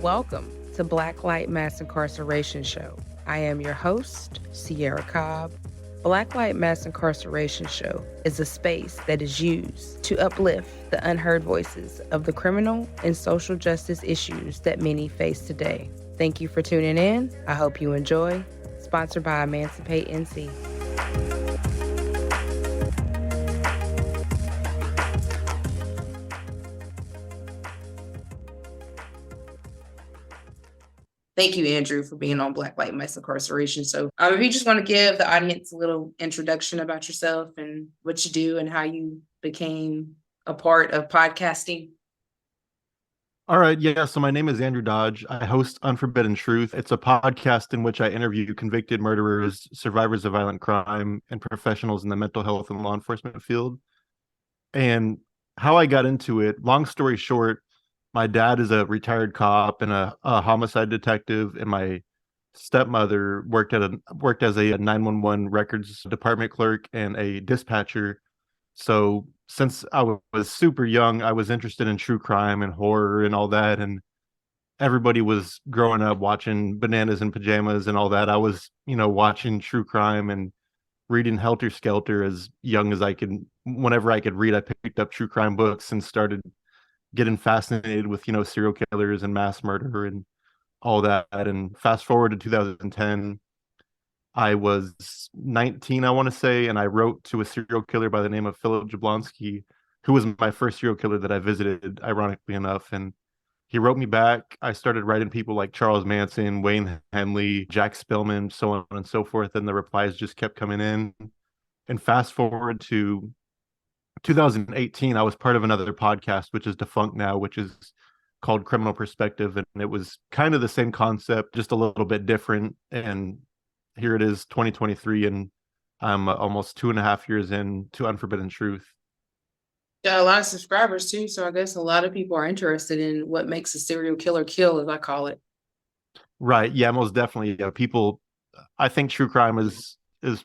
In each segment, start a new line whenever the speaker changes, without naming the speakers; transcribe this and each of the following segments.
Welcome to Black Light Mass Incarceration Show. I am your host, Sierra Cobb. Black Light Mass Incarceration Show is a space that is used to uplift the unheard voices of the criminal and social justice issues that many face today. Thank you for tuning in. I hope you enjoy. Sponsored by Emancipate NC. Thank you, Andrew, for being on Black Light Mass Incarceration. So if you just want to give the audience a little introduction about yourself and what you do and how you became a part of podcasting.
All right. Yeah. So my name is Andrew Dodge. I host Unforbidden Truth. It's a podcast in which I interview convicted murderers, survivors of violent crime, and professionals in the mental health and law enforcement field. And how I got into it, long story short, my dad is a retired cop and a homicide detective, and my stepmother worked as a 911 records department clerk and a dispatcher. So since I was super young, I was interested in true crime and horror and all that. And everybody was growing up watching Bananas in Pajamas and all that. I was, watching true crime and reading Helter Skelter as young as I could. Whenever I could read, I picked up true crime books and started getting fascinated with, serial killers and mass murder and all that. And fast forward to 2010, I was 19, I want to say, and I wrote to a serial killer by the name of Philip Jablonski, who was my first serial killer that I visited, ironically enough. And he wrote me back. I started writing people like Charles Manson, Wayne Henley, Jack Spillman, so on and so forth. And the replies just kept coming in. And fast forward to 2018, I was part of another podcast, which is defunct now, which is called Criminal Perspective. And it was kind of the same concept, just a little bit different. And here it is, 2023, and I'm almost 2.5 years into Unforbidden Truth.
Got a lot of subscribers too, so I guess a lot of people are interested in what makes a serial killer kill, as I call it.
Right. Yeah, most definitely. Yeah, people, I think true crime is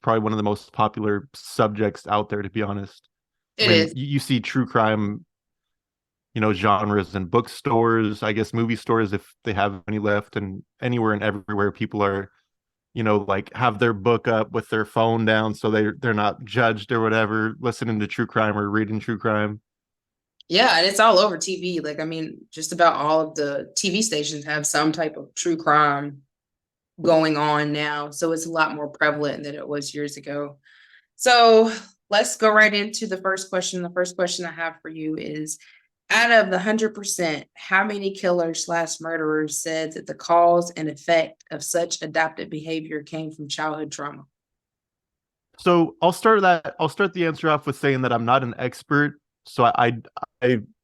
probably one of the most popular subjects out there, to be honest.
It is.
You see true crime, genres in bookstores, I guess movie stores, if they have any left, and anywhere and everywhere people are, like have their book up with their phone down so they're not judged or whatever, listening to true crime or reading true crime.
Yeah, and it's all over TV. Just about all of the TV stations have some type of true crime going on now. So it's a lot more prevalent than it was years ago. So let's go right into the first question. The first question I have for you is, out of the 100%, how many killers/murderers said that the cause and effect of such adaptive behavior came from childhood trauma?
So I'll start the answer off with saying that I'm not an expert. So I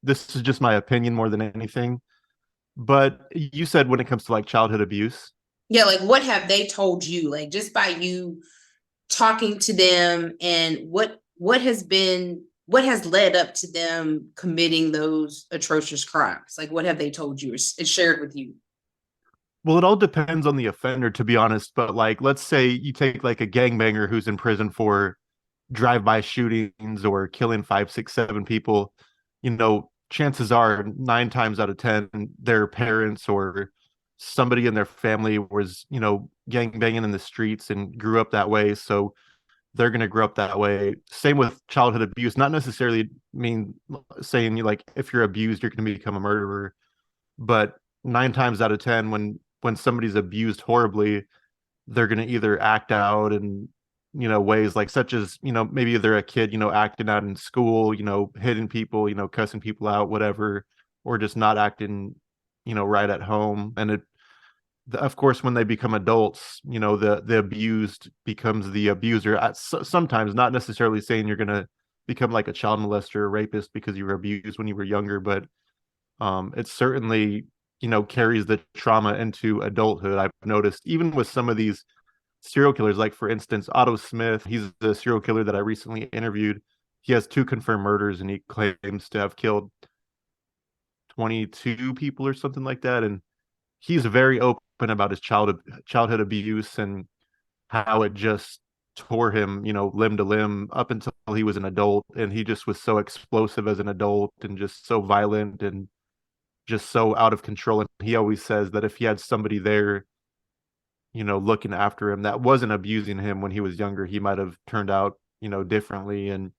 this is just my opinion more than anything. But you said when it comes to like childhood abuse.
Yeah, like what have they told you? Like just by you talking to them, and what has led up to them committing those atrocious crimes? Like what have they told you or shared with you?
Well, it all depends on the offender, to be honest. But like, let's say you take like a gangbanger who's in prison for drive-by shootings or killing 5, 6, 7 people. Chances are 9 times out of 10, their parents or somebody in their family was, gangbanging in the streets and grew up that way. So they're going to grow up that way. Same with childhood abuse. Not necessarily saying like if you're abused, you're going to become a murderer. But 9 times out of 10, when somebody's abused horribly, they're going to either act out in ways like such as maybe they're a kid acting out in school, hitting people, cussing people out, whatever, or just not acting right at home. And of course, when they become adults, the abused becomes the abuser. Sometimes, not necessarily saying you're going to become like a child molester or rapist because you were abused when you were younger, but it certainly carries the trauma into adulthood. I've noticed even with some of these serial killers, like for instance, Otto Smith, he's the serial killer that I recently interviewed. He has 2 confirmed murders and he claims to have killed 22 people or something like that. And he's very open about his childhood abuse and how it just tore him, limb to limb up until he was an adult. And he just was so explosive as an adult and just so violent and just so out of control. And he always says that if he had somebody there, looking after him that wasn't abusing him when he was younger, he might have turned out, differently. And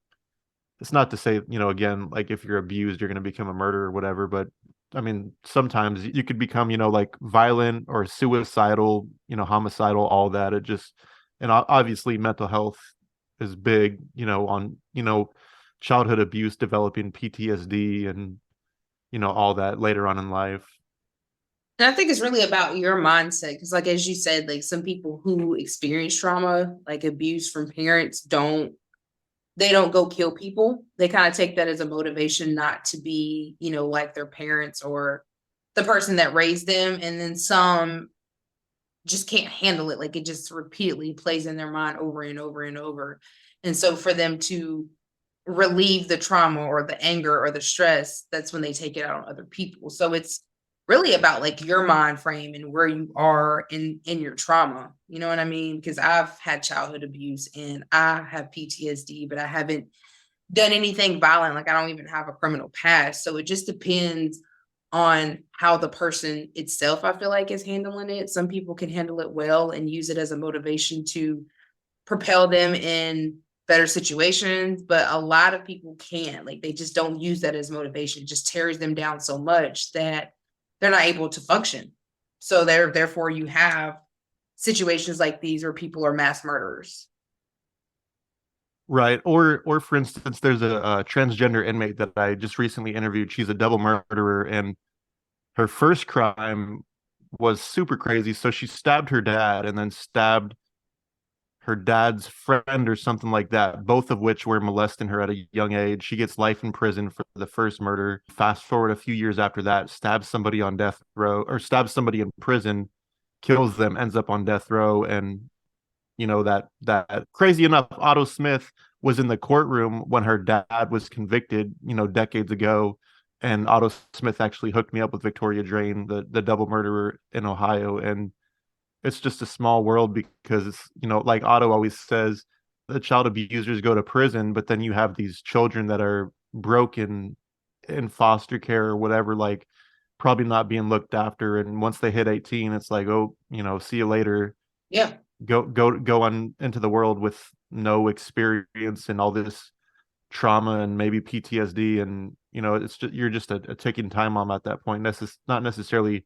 it's not to say, again, like if you're abused, you're going to become a murderer or whatever. But I mean, sometimes you could become, like violent or suicidal, homicidal, all that. It just, and obviously mental health is big, on, childhood abuse, developing PTSD and, all that later on in life.
And I think it's really about your mindset. Because like, as you said, like some people who experience trauma, like abuse from parents, they don't go kill people. They kind of take that as a motivation not to be, like their parents or the person that raised them. And then some just can't handle it. Like it just repeatedly plays in their mind over and over and over. And so for them to relieve the trauma or the anger or the stress, that's when they take it out on other people. So it's really about like your mind frame and where you are in your trauma. You know what I mean? Because I've had childhood abuse and I have PTSD, but I haven't done anything violent. Like I don't even have a criminal past. So it just depends on how the person itself, I feel like, is handling it. Some people can handle it well and use it as a motivation to propel them in better situations, but a lot of people can't. Like they just don't use that as motivation. It just tears them down so much that they're not able to function. So therefore you have situations like these where people are mass murderers.
Right. Or for instance, there's a transgender inmate that I just recently interviewed. She's a double murderer, and her first crime was super crazy. So she stabbed her dad and then stabbed her dad's friend or something like that, both of which were molesting her at a young age. She gets life in prison for the first murder. Fast forward a few years after that, stabs somebody on death row, or stabs somebody in prison, kills them, ends up on death row. And that crazy enough, Otto Smith was in the courtroom when her dad was convicted, decades ago. And Otto Smith actually hooked me up with Victoria Drain, the double murderer in Ohio. And it's just a small world because it's, like Otto always says, the child abusers go to prison, but then you have these children that are broken in foster care or whatever, like probably not being looked after. And once they hit 18, it's like, oh, see you later.
Yeah.
Go on into the world with no experience and all this trauma and maybe PTSD. And, it's just, you're just a ticking time bomb at that point. Not necessarily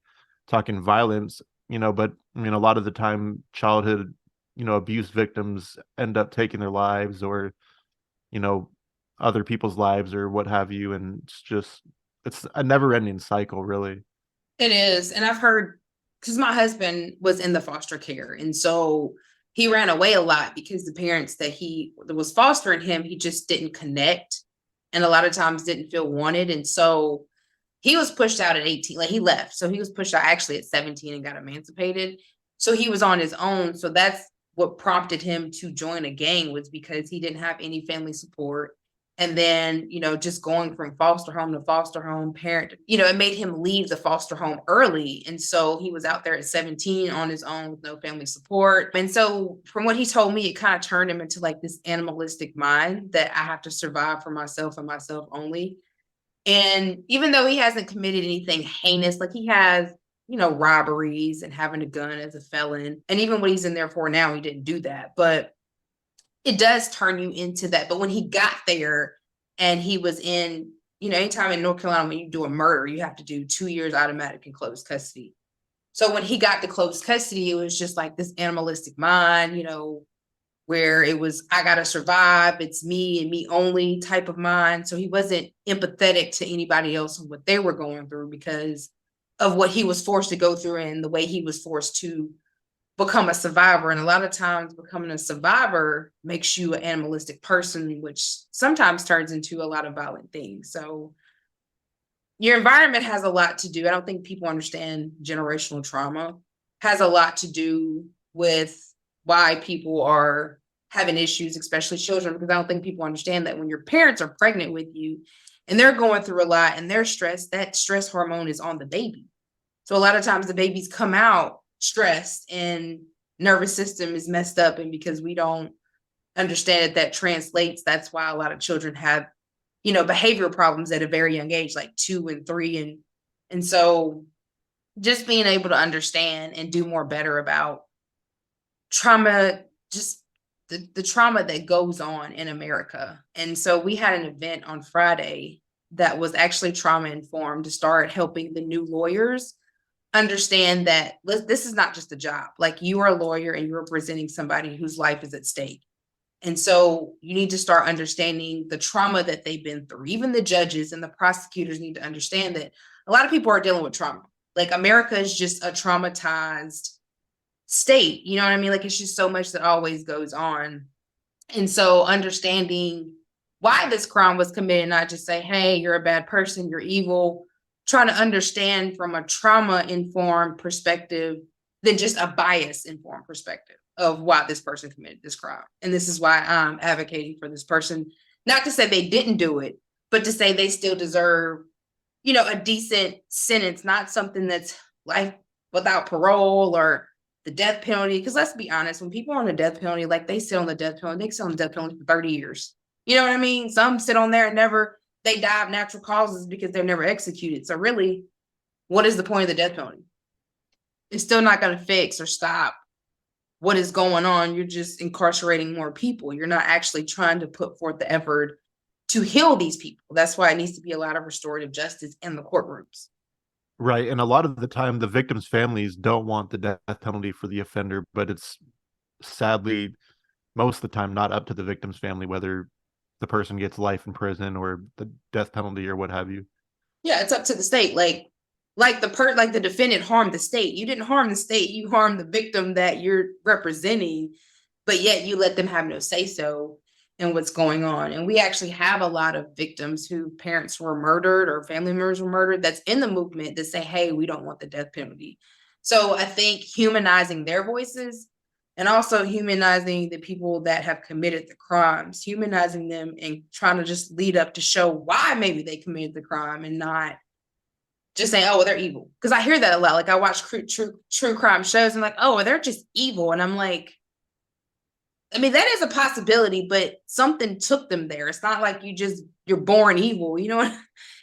talking violence, but I mean, a lot of the time childhood, abuse victims end up taking their lives or, other people's lives or what have you. And it's a never ending cycle, really.
It is. And I've heard, because my husband was in the foster care. And so he ran away a lot because the parents that was fostering him, he just didn't connect. And a lot of times didn't feel wanted. And so he was pushed out at 18, like he left. So he was pushed out actually at 17 and got emancipated. So he was on his own. So that's what prompted him to join a gang, was because he didn't have any family support. And then, just going from foster home to foster home, it made him leave the foster home early. And so he was out there at 17 on his own with no family support. And so from what he told me, it kind of turned him into like this animalistic mind that I have to survive for myself and myself only. And even though he hasn't committed anything heinous, like he has, robberies and having a gun as a felon. And even what he's in there for now, he didn't do that. But it does turn you into that. But when he got there and he was in, anytime in North Carolina, when you do a murder, you have to do 2 years automatic in closed custody. So when he got to closed custody, it was just like this animalistic mind, where it was, I got to survive. It's me and me only type of mind. So he wasn't empathetic to anybody else and what they were going through because of what he was forced to go through and the way he was forced to become a survivor. And a lot of times becoming a survivor makes you an animalistic person, which sometimes turns into a lot of violent things. So your environment has a lot to do. I don't think people understand generational trauma has a lot to do with why people are having issues, especially children, because I don't think people understand that when your parents are pregnant with you and they're going through a lot and they're stressed, that stress hormone is on the baby. So a lot of times the babies come out stressed and nervous system is messed up. And because we don't understand that translates, that's why a lot of children have, behavioral problems at a very young age, like 2 and 3 and And so just being able to understand and do more better about trauma, just the trauma that goes on in America. And so we had an event on Friday that was actually trauma informed to start helping the new lawyers understand that this is not just a job. Like, you are a lawyer and you're representing somebody whose life is at stake. And so you need to start understanding the trauma that they've been through. Even the judges and the prosecutors need to understand that a lot of people are dealing with trauma. Like, America is just a traumatized state. You know what I mean? Like, it's just so much that always goes on. And so understanding why this crime was committed, not just say, hey, you're a bad person, you're evil, trying to understand from a trauma-informed perspective than just a bias-informed perspective of why this person committed this crime. And this is why I'm advocating for this person, not to say they didn't do it, but to say they still deserve, a decent sentence, not something that's life without parole or the death penalty. Because let's be honest, when people are on the death penalty, like, they sit on the death penalty, they sit on the death penalty for 30 years. You know what I mean? Some sit on there and they die of natural causes because they're never executed. So really, what is the point of the death penalty? It's still not going to fix or stop what is going on. You're just incarcerating more people. You're not actually trying to put forth the effort to heal these people. That's why it needs to be a lot of restorative justice in the courtrooms.
Right. And a lot of the time, the victims' families don't want the death penalty for the offender, but it's sadly most of the time not up to the victim's family whether the person gets life in prison or the death penalty or what have you.
Yeah, it's up to the state. Like the defendant harmed the state. You didn't harm the state. You harmed the victim that you're representing, but yet you let them have no say so in what's going on. And we actually have a lot of victims whose parents were murdered or family members were murdered that's in the movement that say, hey, we don't want the death penalty. So I think humanizing their voices and also humanizing the people that have committed the crimes, humanizing them and trying to just lead up to show why maybe they committed the crime and not just saying, oh, well, they're evil. Because I hear that a lot. Like, I watch true crime shows and like, oh, well, they're just evil. And I'm like, I mean, that is a possibility, but something took them there. It's not like you're born evil. You know what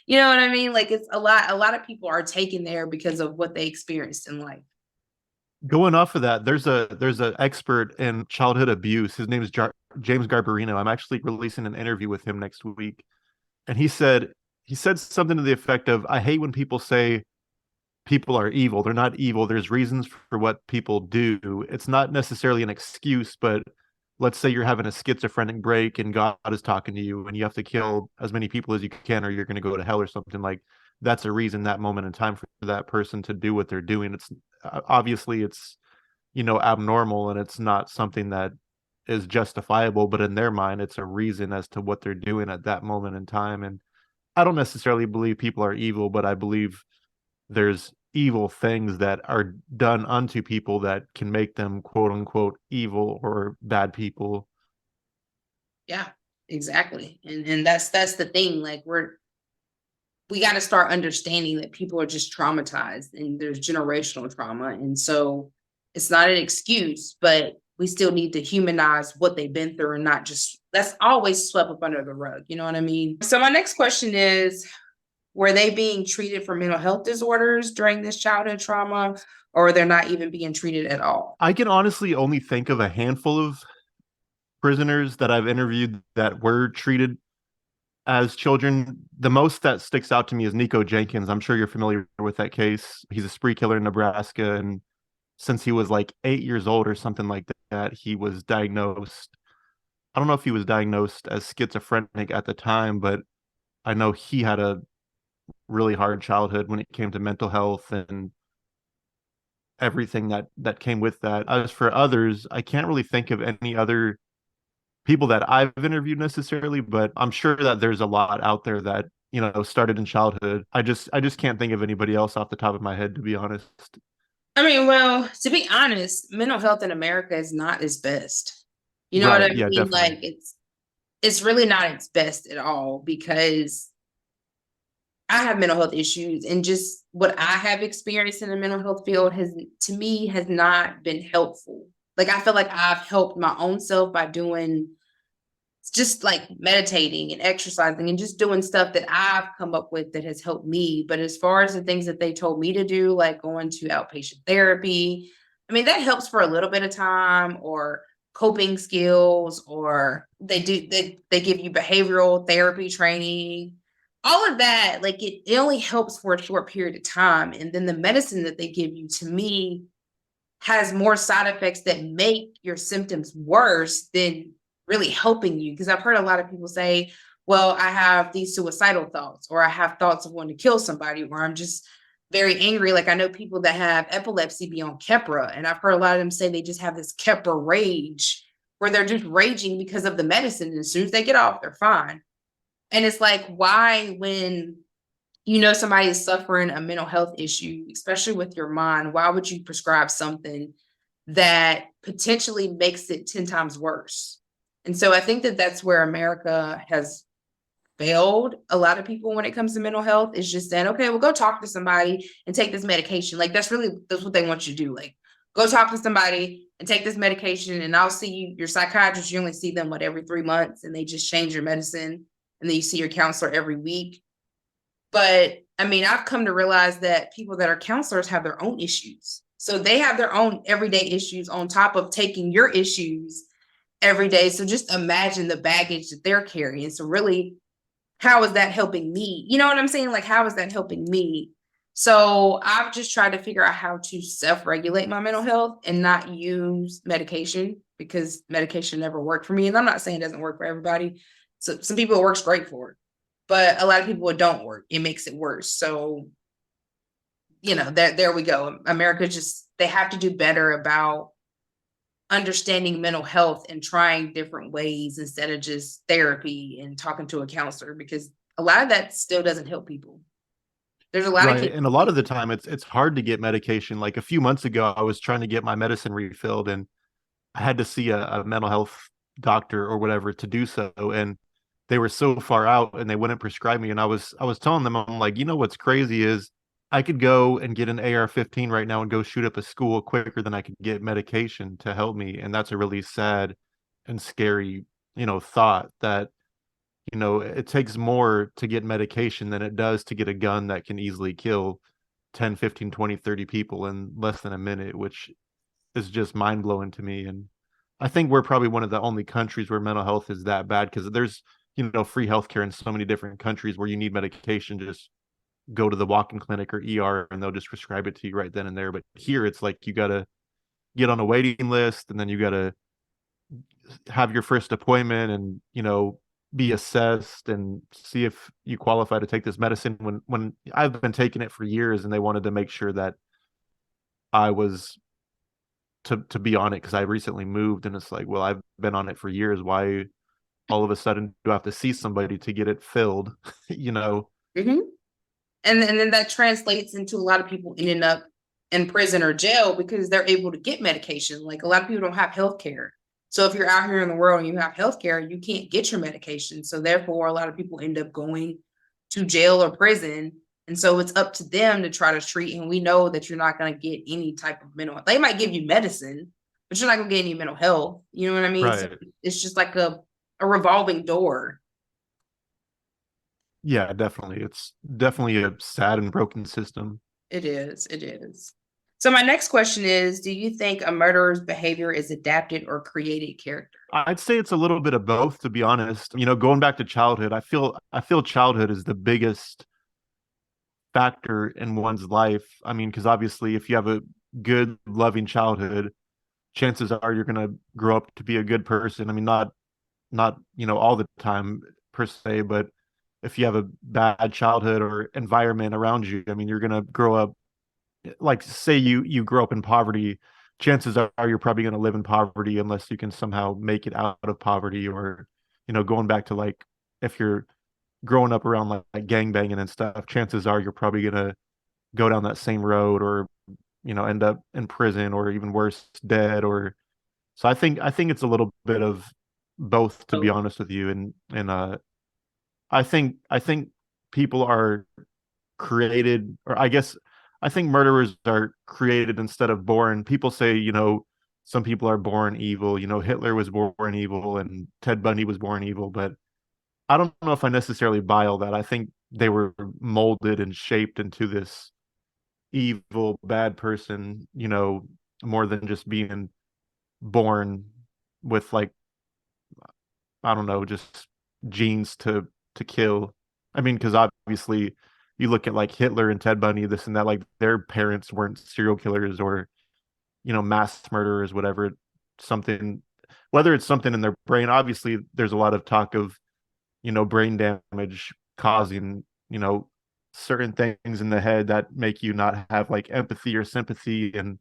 I mean? Like, it's a lot of people are taken there because of what they experienced in life.
Going off of that, there's a expert in childhood abuse. His name is James Garbarino. I'm actually releasing an interview with him next week. And he said something to the effect of, I hate when people say people are evil. They're not evil. There's reasons for what people do. It's not necessarily an excuse, but let's say you're having a schizophrenic break and God is talking to you and you have to kill as many people as you can or you're going to go to hell or something. Like, that's a reason, that moment in time, for that person to do what they're doing. It's obviously it's abnormal and it's not something that is justifiable, but in their mind it's a reason as to what they're doing at that moment in time. And I don't necessarily believe people are evil, but I believe there's evil things that are done unto people that can make them quote unquote evil or bad people.
Yeah, exactly. And that's the thing. Like, we got to start understanding that people are just traumatized and there's generational trauma. And so it's not an excuse, but we still need to humanize what they've been through and not just, that's always swept up under the rug. You know what I mean? So my next question is, were they being treated for mental health disorders during this childhood trauma, or they're not even being treated at all?
I can honestly only think of a handful of prisoners that I've interviewed that were treated as children. The most that sticks out to me is Nico Jenkins. I'm sure you're familiar with that case. He's a spree killer in Nebraska, and since he was like 8 years old or something like that, he was diagnosed. I don't know if he was diagnosed as schizophrenic at the time, but I know he had a really hard childhood when it came to mental health and everything that came with that. As for others, I can't really think of any other people that I've interviewed necessarily, but I'm sure that there's a lot out there that, started in childhood. I just can't think of anybody else off the top of my head, to be honest.
I mean, well, to be honest, mental health in America is not its best. You know what I
Yeah,
mean?
definitely.
Like, it's really not its best at all, because I have mental health issues, and just what I have experienced in the mental health field has not been helpful. Like, I feel like I've helped my own self by doing just like meditating and exercising and just doing stuff that I've come up with that has helped me. But as far as the things that they told me to do, like going to outpatient therapy, I mean, that helps for a little bit of time, or coping skills, or they give you behavioral therapy training, all of that. Like it only helps for a short period of time. And then the medicine that they give you, to me, has more side effects that make your symptoms worse than really helping you. Because I've heard a lot of people say, well, I have these suicidal thoughts, or I have thoughts of wanting to kill somebody, or I'm just very angry. Like I know people that have epilepsy be on Keppra, and I've heard a lot of them say they just have this Keppra rage where they're just raging because of the medicine. And as soon as they get off, they're fine. And it's like, why, when you know somebody is suffering a mental health issue, especially with your mind, why would you prescribe something that potentially makes it 10 times worse? And so I think that that's where America has failed a lot of people when it comes to mental health, is just saying, okay, well, go talk to somebody and take this medication. Like that's what they want you to do. Like, go talk to somebody and take this medication, and I'll see you, your psychiatrist. You only see them every 3 months, and they just change your medicine, and then you see your counselor every week. But I mean, I've come to realize that people that are counselors have their own issues. So they have their own everyday issues on top of taking your issues every day. So just imagine the baggage that they're carrying. So really, how is that helping me? You know what I'm saying? Like, how is that helping me? So I've just tried to figure out how to self-regulate my mental health and not use medication, because medication never worked for me. And I'm not saying it doesn't work for everybody. So some people it works great for, but a lot of people it don't work. It makes it worse. So, there we go. America they have to do better about understanding mental health and trying different ways instead of just therapy and talking to a counselor, because a lot of that still doesn't help people. There's a lot of
Right.
kids.
And a lot of the time it's hard to get medication. Like a few months ago, I was trying to get my medicine refilled, and I had to see a mental health doctor or whatever to do so. And they were so far out and they wouldn't prescribe me. And I was telling them, I'm like, what's crazy is I could go and get an AR-15 right now and go shoot up a school quicker than I could get medication to help me. And that's a really sad and scary, thought that, it takes more to get medication than it does to get a gun that can easily kill 10, 15, 20, 30 people in less than a minute, which is just mind blowing to me. And I think we're probably one of the only countries where mental health is that bad, because there's, free healthcare in so many different countries where you need medication, just go to the walk-in clinic or ER and they'll just prescribe it to you right then and there. But here it's like you got to get on a waiting list, and then you got to have your first appointment and, be assessed and see if you qualify to take this medicine, when I've been taking it for years and they wanted to make sure that I was to be on it because I recently moved. And it's like, well, I've been on it for years. Why all of a sudden do I have to see somebody to get it filled?
Mm-hmm. And then that translates into a lot of people ending up in prison or jail because they're able to get medication. Like a lot of people don't have health care. So if you're out here in the world and you have health care, you can't get your medication. So therefore, a lot of people end up going to jail or prison. And so it's up to them to try to treat. And we know that you're not going to get any type of mental health. They might give you medicine, but you're not going to get any mental health. You know what I mean?
Right.
So it's just like a revolving door.
Yeah, definitely. It's definitely a sad and broken system.
It is. It is. So my next question is, do you think a murderer's behavior is adapted or created character?
I'd say it's a little bit of both, to be honest. Going back to childhood, I feel childhood is the biggest factor in one's life. I mean, because obviously if you have a good, loving childhood, chances are you're gonna grow up to be a good person. I mean, not all the time per se, but if you have a bad childhood or environment around you, I mean, you're gonna grow up, like, say you grow up in poverty, chances are you're probably going to live in poverty unless you can somehow make it out of poverty. Or going back to, like, if you're growing up around like gang banging and stuff, chances are you're probably going to go down that same road, or end up in prison, or even worse, dead. Or so I think it's a little bit of both, to be honest with you. And I think people are created, or I guess I think murderers are created instead of born. People say, some people are born evil. Hitler was born evil and Ted Bundy was born evil, but I don't know if I necessarily buy all that. I think they were molded and shaped into this evil, bad person, more than just being born with like, I don't know, just genes to kill. I mean, because obviously you look at like Hitler and Ted Bundy, this and that, like their parents weren't serial killers or, mass murderers, whatever, something, whether it's something in their brain. Obviously, there's a lot of talk of, brain damage causing, certain things in the head that make you not have like empathy or sympathy. And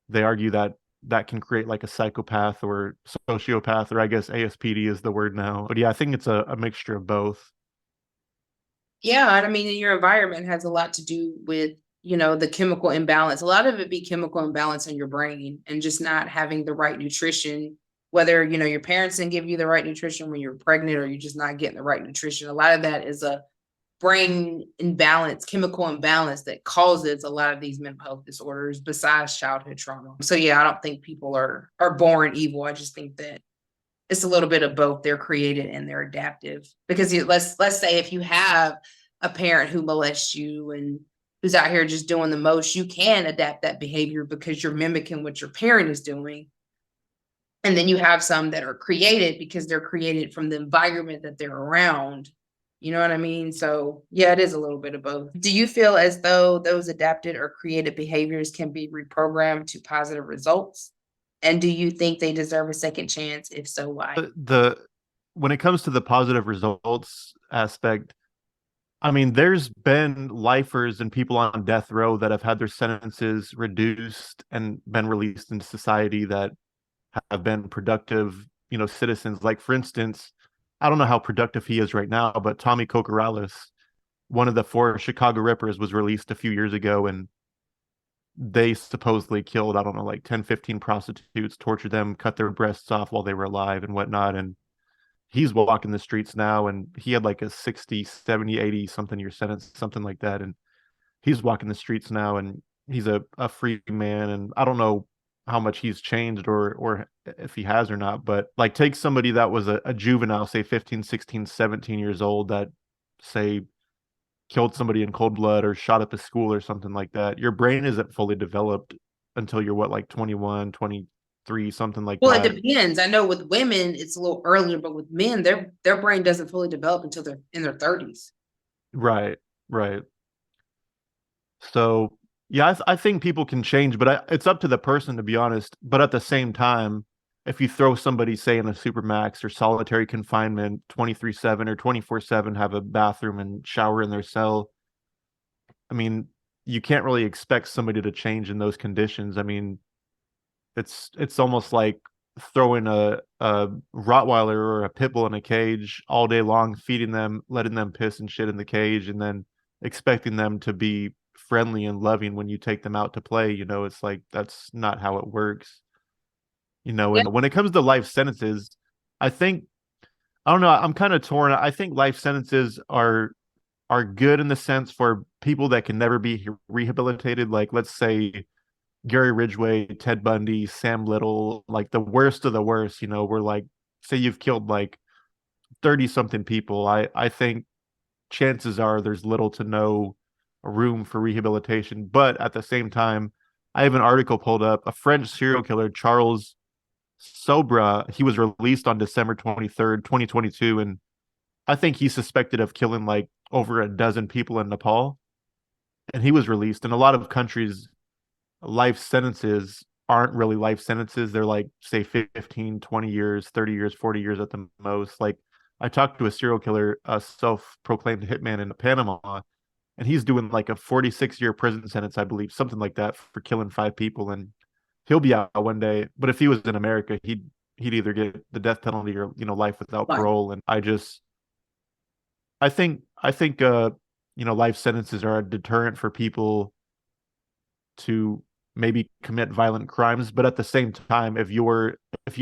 they argue that that can create like a psychopath or sociopath, or I guess ASPD is the word now. But yeah, I think it's a mixture of both.
Yeah, and I mean, your environment has a lot to do with, the chemical imbalance. A lot of it be chemical imbalance in your brain and just not having the right nutrition, whether, your parents didn't give you the right nutrition when you're pregnant or you're just not getting the right nutrition. A lot of that is a brain imbalance, chemical imbalance that causes a lot of these mental health disorders besides childhood trauma. So yeah, I don't think people are born evil. I just think that it's a little bit of both. They're created and they're adaptive. Because let's say if you have a parent who molests you and who's out here just doing the most, you can adapt that behavior because you're mimicking what your parent is doing. And then you have some that are created because they're created from the environment that they're around. You know what I mean? So yeah, it is a little bit of both. Do you feel as though those adapted or created behaviors can be reprogrammed to positive results? And do you think they deserve a second chance? If so, why?
The When it comes to the positive results aspect, I mean, there's been lifers and people on death row that have had their sentences reduced and been released into society that have been productive, citizens. Like, for instance, I don't know how productive he is right now, but Tommy Kokorales, one of the four Chicago Rippers, was released a few years ago, and they supposedly killed, I don't know, like 10, 15 prostitutes, tortured them, cut their breasts off while they were alive and whatnot. And he's walking the streets now, and he had like a 60, 70, 80 something year sentence, something like that. And he's walking the streets now, and he's a free man. And I don't know how much he's changed or if he has or not, but like, take somebody that was a juvenile, say 15, 16, 17 years old, that say killed somebody in cold blood or shot up a school or something like that. Your brain isn't fully developed until you're what, like 21, 23, something like
Well, it
that.
depends. I know with women it's a little earlier, but with men, their brain doesn't fully develop until they're in their 30s.
Right, right. So yeah, I think people can change, but it's up to the person, to be honest. But at the same time, if you throw somebody, say, in a supermax or solitary confinement 23/7 or 24/7, have a bathroom and shower in their cell, I mean, you can't really expect somebody to change in those conditions. I mean, it's almost like throwing a Rottweiler or a pit bull in a cage all day long, feeding them, letting them piss and shit in the cage, and then expecting them to be friendly and loving when you take them out to play. It's like, that's not how it works.
Yeah.
And when it comes to life sentences, I think, I don't know, I'm kind of torn. I think life sentences are good in the sense for people that can never be rehabilitated. Like, let's say Gary Ridgway, Ted Bundy, Sam Little, like the worst of the worst, we're like, say you've killed like 30 something people. I think chances are there's little to no room for rehabilitation. But at the same time, I have an article pulled up. A French serial killer, Charles Sobra, he was released on December 23rd, 2022. And I think he's suspected of killing like over a dozen people in Nepal. And he was released. In a lot of countries, life sentences aren't really life sentences. They're like, say, 15, 20 years, 30 years, 40 years at the most. Like, I talked to a serial killer, a self-proclaimed hitman in Panama, and he's doing like a 46-year prison sentence, I believe, something like that, for killing 5 people. And he'll be out one day. But if he was in America, he'd either get the death penalty or, life without
Right.
parole. And I think life sentences are a deterrent for people to maybe commit violent crimes. But at the same time, if you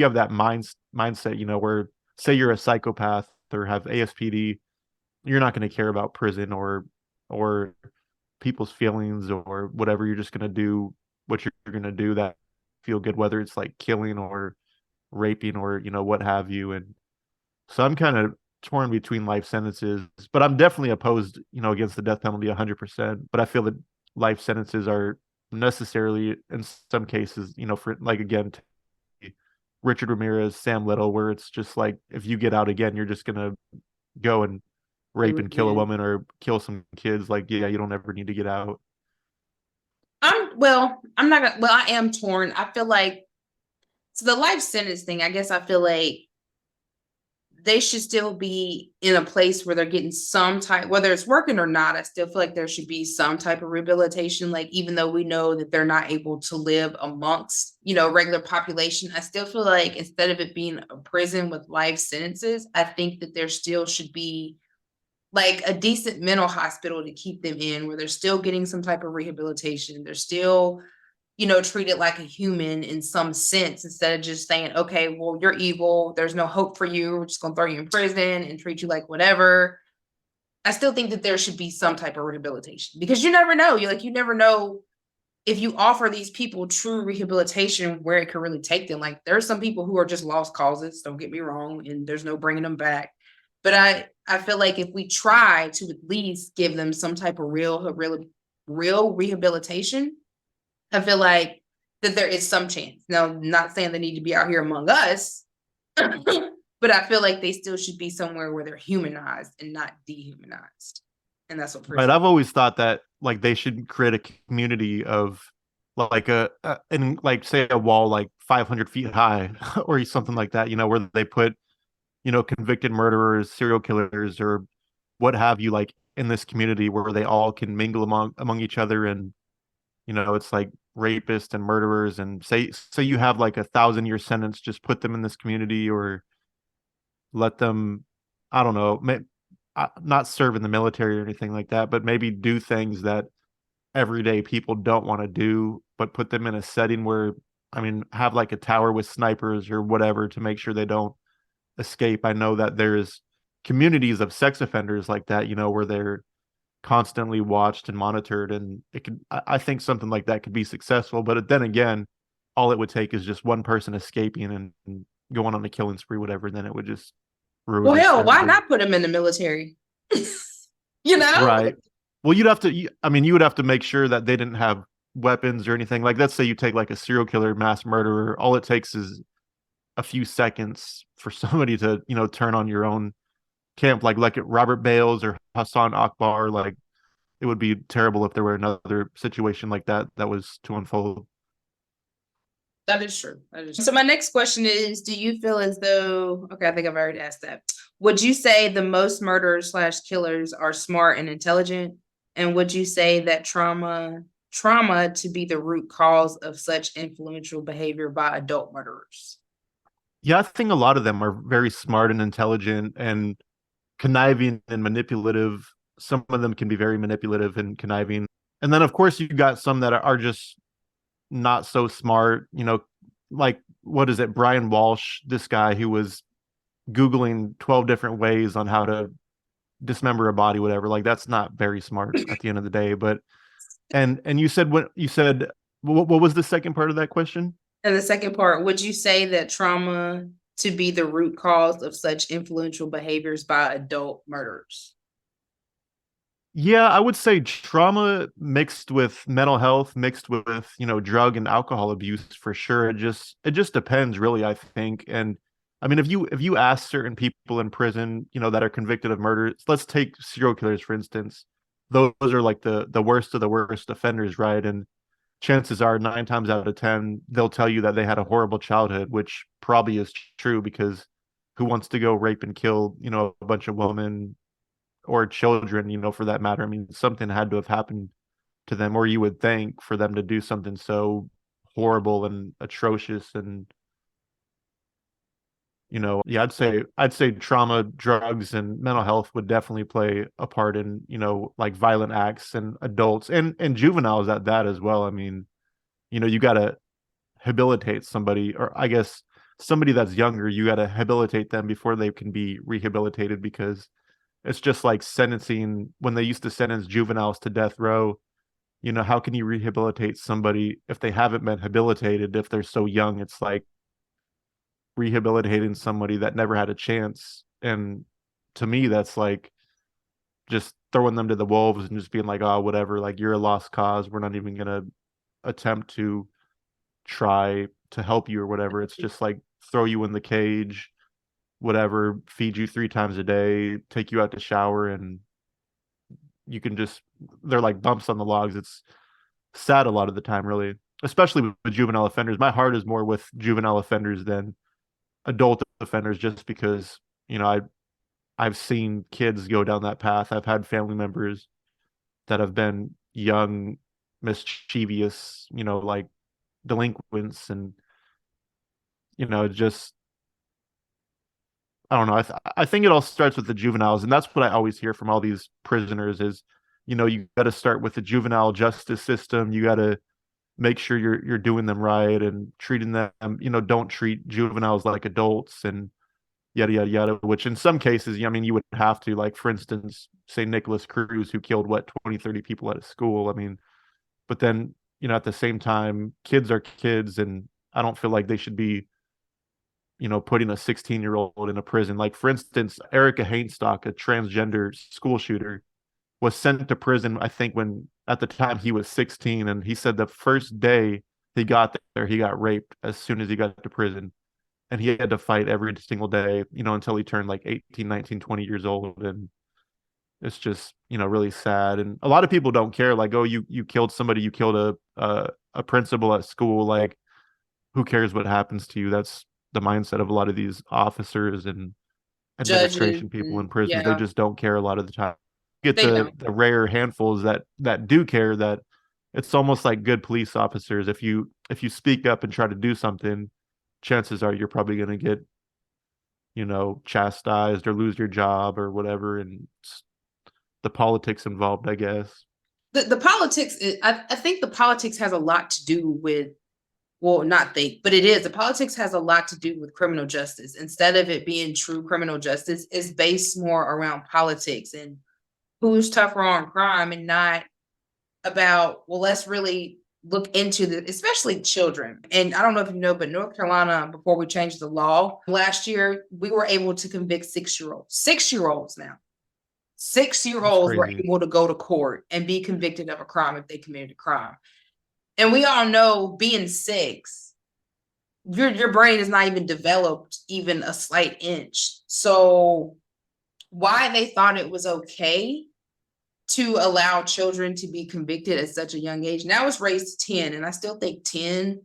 have that mindset, where, say, you're a psychopath or have ASPD, you're not going to care about prison or people's feelings or whatever. You're just going to do what you're going to do. That feel good, whether it's like killing or raping or, what have you. And so I'm kind of torn between life sentences, but I'm definitely opposed, against the death penalty 100%. But I feel that life sentences are necessarily in some cases, for like, again, Richard Ramirez, Sam Little, where it's just like, if you get out again, you're just going to go and rape and kill a woman or kill some kids. Like, yeah, you don't ever need to get out.
I'm not gonna, I am torn. I feel like, so the life sentence thing, I guess I feel like they should still be in a place where they're getting some type, whether it's working or not. I still feel like there should be some type of rehabilitation. Like, even though we know that they're not able to live amongst, regular population, I still feel like instead of it being a prison with life sentences, I think that there still should be like a decent mental hospital to keep them in, where they're still getting some type of rehabilitation. They're still, treated like a human in some sense, instead of just saying, okay, well, you're evil, there's no hope for you, we're just going to throw you in prison and treat you like whatever. I still think that there should be some type of rehabilitation, because you never know. You never know if you offer these people true rehabilitation, where it could really take them. Like, there's some people who are just lost causes, don't get me wrong, and there's no bringing them back. But I feel like if we try to at least give them some type of real rehabilitation, I feel like that there is some chance. Now, not saying they need to be out here among us, but I feel like they still should be somewhere where they're humanized and not dehumanized. And that's what.
Right. I've always thought that like they should create a community of like and like say a wall like 500 feet high or something like that, where they put, convicted murderers, serial killers, or what have you, like in this community where they all can mingle among each other. And it's like rapists and murderers, and say you have like 1,000-year sentence, just put them in this community, or let them, I don't know, not serve in the military or anything like that, but maybe do things that everyday people don't want to do, but put them in a setting where, I mean, have like a tower with snipers or whatever to make sure they don't escape. I know that there's communities of sex offenders like that, where they're constantly watched and monitored, and I think something like that could be successful. But then again, all it would take is just one person escaping and going on a killing spree, whatever, and then it would just ruin.
Well, hell, why not put them in the military?
Right. Well, you would have to make sure that they didn't have weapons or anything. Like, let's say you take like a serial killer, mass murderer, all it takes is a few seconds for somebody to, turn on your own camp, like at Robert Bales or Hassan Akbar. Like, it would be terrible if there were another situation like that was to unfold.
That is true. So my next question is, do you feel as though, okay, I think I've already asked that. Would you say the most murderers / killers are smart and intelligent? And would you say that trauma to be the root cause of such influential behavior by adult murderers?
Yeah, I think a lot of them are very smart and intelligent and conniving and manipulative. Some of them can be very manipulative and conniving. And then, of course, you got some that are just not so smart, like, what is it? Brian Walsh, this guy who was Googling 12 different ways on how to dismember a body, whatever. Like, that's not very smart at the end of the day. But, and you said, what was the second part of that question?
And the second part, would you say that trauma to be the root cause of such influential behaviors by adult murderers?
Yeah, I would say trauma mixed with mental health, mixed with, drug and alcohol abuse, for sure. It just depends, really, I think. And I mean, if you ask certain people in prison, that are convicted of murder, let's take serial killers, for instance. Those are like the worst of the worst offenders, right? And chances are 9 times out of 10, they'll tell you that they had a horrible childhood, which probably is true, because who wants to go rape and kill, a bunch of women or children, for that matter? I mean, something had to have happened to them, or you would think, for them to do something so horrible and atrocious. And, yeah, I'd say trauma, drugs, and mental health would definitely play a part in, like violent acts, and adults and juveniles at that as well. I mean, you got to habilitate somebody, or I guess somebody that's younger, you got to habilitate them before they can be rehabilitated, because it's just like sentencing when they used to sentence juveniles to death row. how can you rehabilitate somebody if they haven't been habilitated, if they're so young? It's like rehabilitating somebody that never had a chance. And to me, that's like just throwing them to the wolves and just being like, oh, whatever, like you're a lost cause. We're not even gonna attempt to try to help you or whatever. It's just like throw you in the cage, whatever, feed you 3 times a day, take you out to shower, and you can just, they're like bumps on the logs. It's sad a lot of the time, really, especially with juvenile offenders. My heart is more with juvenile offenders than adult offenders, just because, I've seen kids go down that path. I've had family members that have been young, mischievous, like delinquents, and just, I don't know. I think it all starts with the juveniles, and that's what I always hear from all these prisoners is, you got to start with the juvenile justice system. You got to make sure you're doing them right and treating them. Don't treat juveniles like adults and yada yada yada. Which in some cases, I mean, you would have to, like, for instance, say Nicholas Cruz, who killed 20, 30 people at a school. I mean, but then at the same time, kids are kids, and I don't feel like they should be putting a 16-year-old in a prison. Like, for instance, Erica Hainstock, a transgender school shooter, was sent to prison, I think, when at the time he was 16. And he said the first day he got there, he got raped as soon as he got to prison. And he had to fight every single day, until he turned like 18, 19, 20 years old. And it's just, really sad. And a lot of people don't care. Like, oh, you killed somebody, you killed a principal at school. Like, who cares what happens to you? That's the mindset of a lot of these officers and
Judges,
administration people in
and
prisons. They
yeah,
just don't care a lot of the time. Get
they
the
don't.
rare handfuls that do care, that it's almost like good police officers. If you speak up and try to do something, chances are you're probably going to get, chastised or lose your job or whatever. And it's the politics involved, I guess.
The politics, I think the politics has a lot to do with, well, not think, but it is. The politics has a lot to do with criminal justice. Instead of it being true criminal justice, it's based more around politics and who's tougher on crime, and not about, well, let's really look into especially children. And I don't know if you know, but North Carolina, before we changed the law last year, we were able to convict 6-year-olds. 6-year-olds now.
That's
6-year-olds were
crazy.
able to go to court and be convicted of a crime if they committed a crime. And we all know, being 6, your brain is not even developed even a slight inch. So why they thought it was okay to allow children to be convicted at such a young age. Now it's raised to 10, and I still think 10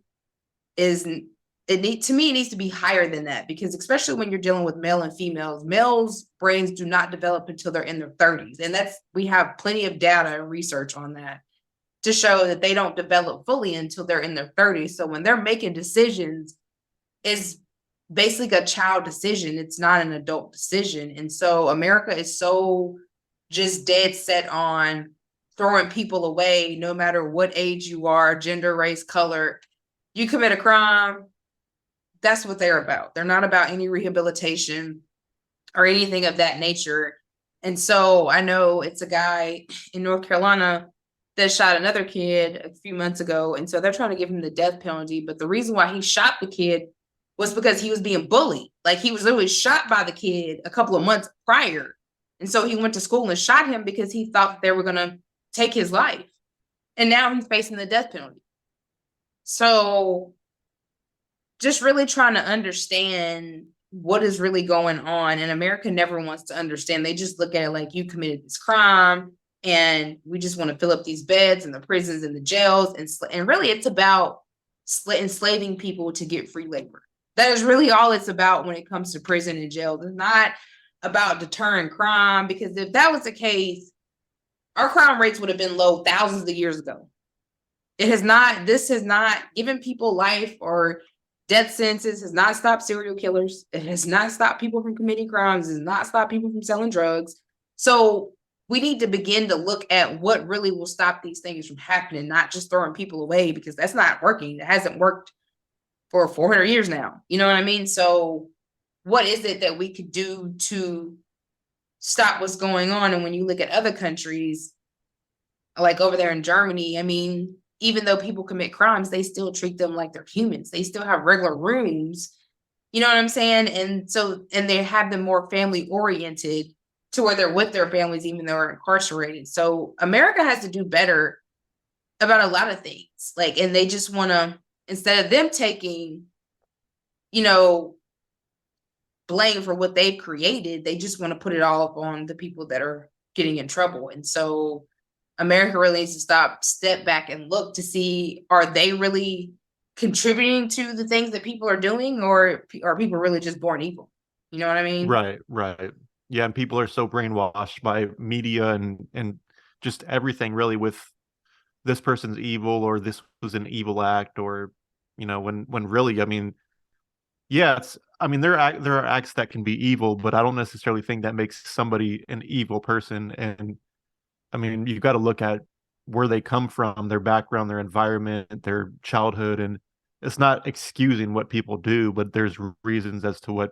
is, to me, it needs to be higher than that, because especially when you're dealing with male and females, males' brains do not develop until they're in their 30s. And we have plenty of data and research on that to show that they don't develop fully until they're in their 30s. So when they're making decisions, it's basically a child decision. It's not an adult decision. And so America is so just dead set on throwing people away, no matter what age you are, gender, race, color. You commit a crime, that's what they're about. They're not about any rehabilitation or anything of that nature. And so I know it's a guy in North Carolina that shot another kid a few months ago. And so they're trying to give him the death penalty. But the reason why he shot the kid was because he was being bullied. Like, he was literally shot by the kid a couple of months prior. And so he went to school and shot him because he thought they were going to take his life. And now he's facing the death penalty. So just really trying to understand what is really going on. And America never wants to understand. They just look at it like, you committed this crime, and we just want to fill up these beds and the prisons and the jails. And really, it's about enslaving people to get free labor. That is really all it's about when it comes to prison and jail. It's not about deterring crime, because if that was the case, our crime rates would have been low thousands of years ago. This has not given people life or death sentences, has not stopped serial killers. It has not stopped people from committing crimes. It has not stopped people from selling drugs. So we need to begin to look at what really will stop these things from happening, not just throwing people away, because that's not working. It hasn't worked for 400 years now. You know what I mean? So what is it that we could do to stop what's going on? And when you look at other countries, like over there in Germany, I mean, even though people commit crimes, they still treat them like they're humans. They still have regular rooms. You know what I'm saying? And they have them more family oriented to where they're with their families, even though they're incarcerated. So America has to do better about a lot of things. Like, and they just want to, instead of them taking, you know, blame for what they've created, they just want to put it all up on the people that are getting in trouble. And so America really needs to step back and look to see, are they really contributing to the things that people are doing, or are people really just born evil? You know what I mean?
Right. Yeah, and people are so brainwashed by media and just everything really with this person's evil or this was an evil act or when really I mean yeah it's I mean there are acts that can be evil, but I don't necessarily think that makes somebody an evil person. And I mean you've got to look at where they come from, their background, their environment, their childhood, and it's not excusing what people do, but there's reasons as to